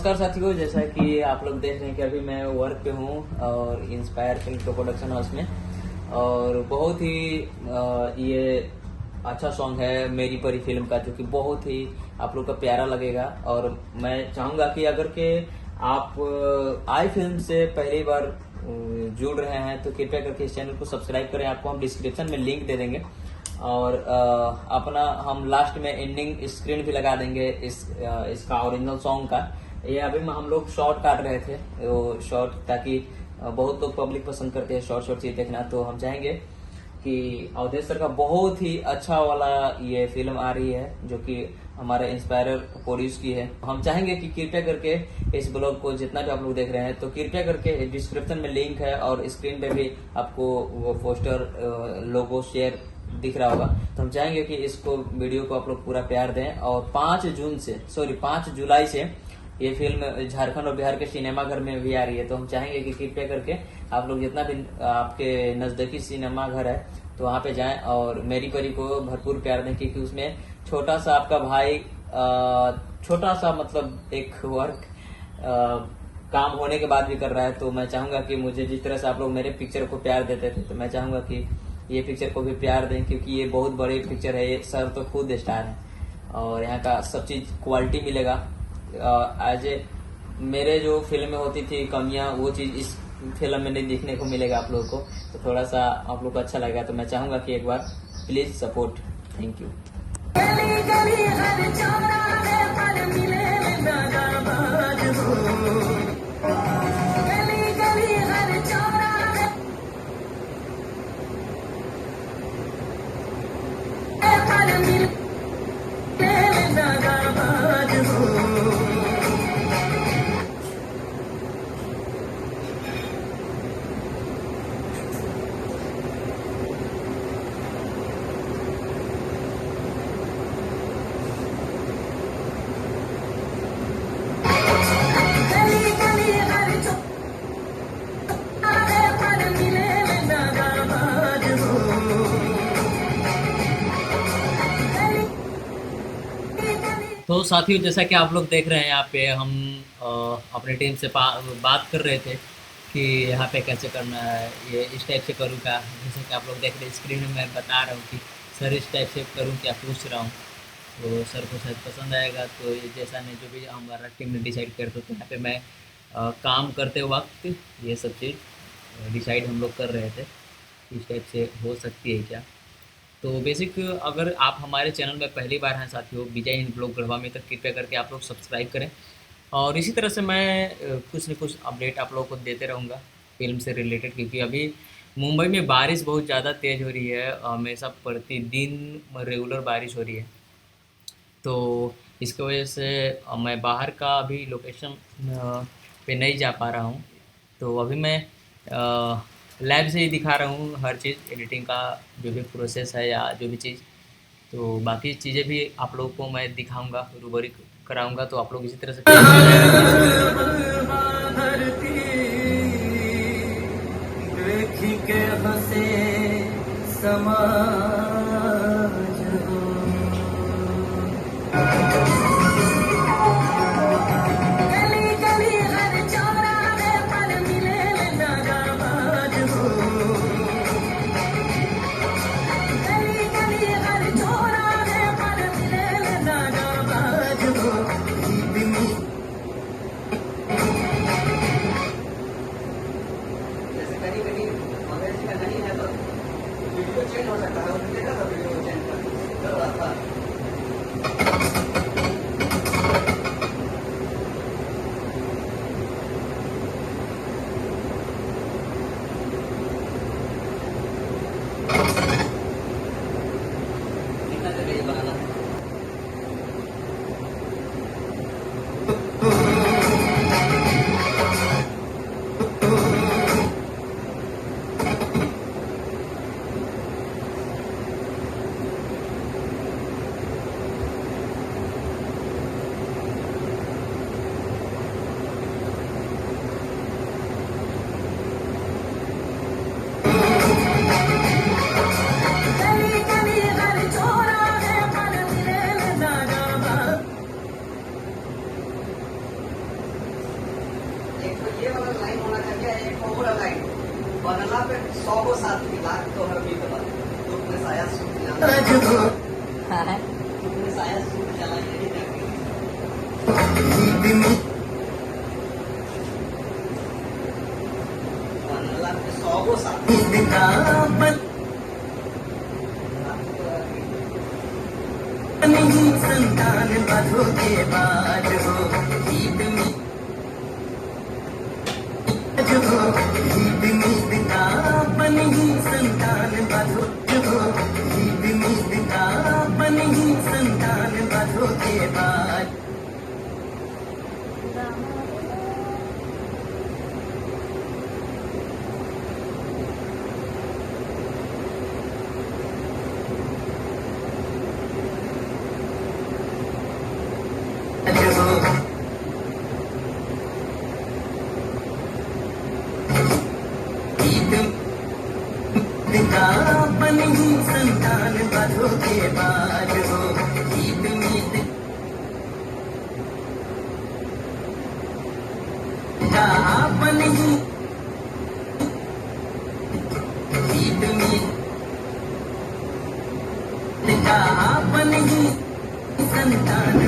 नमस्कार साथियों, जैसा कि आप लोग देख रहे हैं कि अभी मैं वर्क पे हूँ और इंस्पायर फिल्म के प्रोडक्शन हाउस में। और बहुत ही ये अच्छा सॉन्ग है मेरी परी फिल्म का, जो कि बहुत ही आप लोग का प्यारा लगेगा। और मैं चाहूंगा कि अगर के आप आई फिल्म से पहली बार जुड़ रहे हैं तो कृपया करके इस चैनल को सब्सक्राइब करें। आपको हम डिस्क्रिप्शन में लिंक दे देंगे और अपना हम लास्ट में एंडिंग स्क्रीन भी लगा देंगे इसका ओरिजिनल सॉन्ग का। ये अभी हम लोग शॉर्ट काट रहे थे, वो शॉर्ट, ताकि बहुत लोग पब्लिक पसंद करते हैं शॉर्ट चीज देखना। तो हम चाहेंगे कि अवधेश सर का बहुत ही अच्छा वाला ये फिल्म आ रही है, जो कि हमारे इंस्पायर प्रोड्यूस की है। हम चाहेंगे कि कृपया करके इस ब्लॉग को जितना भी आप लोग देख रहे हैं तो कृपया करके डिस्क्रिप्शन में लिंक है और स्क्रीन पे भी आपको वो पोस्टर लोगो शेयर दिख रहा होगा। तो हम चाहेंगे कि इसको वीडियो को आप लोग पूरा प्यार दें। और 5 जुलाई से ये फिल्म झारखंड और बिहार के सिनेमा घर में भी आ रही है। तो हम चाहेंगे कि कृपया करके आप लोग जितना भी आपके नजदीकी सिनेमा घर है तो वहाँ पे जाएं और मेरी परी को भरपूर प्यार दें, क्योंकि उसमें छोटा सा आपका भाई छोटा सा मतलब एक वर्क काम होने के बाद भी कर रहा है। तो मैं चाहूंगा कि मुझे जिस तरह से आप लोग मेरे पिक्चर को प्यार देते थे, तो मैं चाहूंगा कि ये पिक्चर को भी प्यार दें, क्योंकि ये बहुत बड़ी पिक्चर है। ये सर तो खुद स्टार है और यहाँ का सब चीज क्वालिटी मिलेगा। एज ए मेरे जो फिल्म में होती थी कमियां, वो चीज इस फिल्म में नहीं देखने को मिलेगा आप लोगों को। तो थोड़ा सा आप लोग को अच्छा लगेगा। तो मैं चाहूंगा कि एक बार प्लीज सपोर्ट। Thank you. गली गली हर चौराहे पर मिले दादाबाज हो, गली गली हर चौराहे पर मिले दादाबाज हो। तो साथियों, जैसा कि आप लोग देख रहे हैं, यहाँ पे हम अपने टीम से बात कर रहे थे कि यहाँ पे कैसे करना है, ये इस टाइप से करूँ क्या। जैसे कि आप लोग देख रहे हैं स्क्रीन में, मैं बता रहा हूँ कि सर इस टाइप से करूँ क्या, पूछ रहा हूँ। तो सर को शायद पसंद आएगा। तो ये जैसा नहीं, जो भी हमारा टीम ने डिसाइड करते, तो यहाँ पे मैं काम करते वक्त ये सब चीज़ डिसाइड हम लोग कर रहे थे इस टाइप से हो सकती है क्या। तो बेसिक, अगर आप हमारे चैनल में पहली बार हैं साथियों, विजय हिंद ब्लॉग गढ़वा में, तो कृपया करके आप लोग सब्सक्राइब करें। और इसी तरह से मैं कुछ न कुछ अपडेट आप लोगों को देते रहूँगा फिल्म से रिलेटेड, क्योंकि अभी मुंबई में बारिश बहुत ज़्यादा तेज़ हो रही है। हमेशा प्रतिदिन रेगुलर बारिश हो रही है। तो इसकी वजह से मैं बाहर का अभी लोकेशन पे नहीं जा पा रहा हूँ। तो अभी मैं लैब से ही दिखा रहा हूँ हर चीज़, एडिटिंग का जो भी प्रोसेस है या जो भी चीज़। तो बाकी चीज़ें भी आप लोगों को मैं दिखाऊंगा, रूबरू कराऊंगा। तो आप लोग इसी तरह से देखी के हंसे समाज हो। गली गली हर चौराहे पर मिले दादाबाज हो, गली गली हर चौराहे पर मिले दादाबाज हो। जैसे कहीं कहीं अंग्रेजी का नहीं है तो वीडियो चेंज हो सकता है, उनके का वीडियो चेंज कर रहा था। अल्लाह पे 100 को 7 लाख तो हर भी बता तुमने साया सूट चला तुमने साया सूट चला ये अल्लाह पे 100 को 7 नहीं संतान बाधो के बाद हो ईद में हो ईद में का बनी संतान बाधो हो ईद में का बनी संतान बाधो के बाद बनी संतान बाधो के बाद हो ईद मीत का बनी ईद मीत का बनी संतान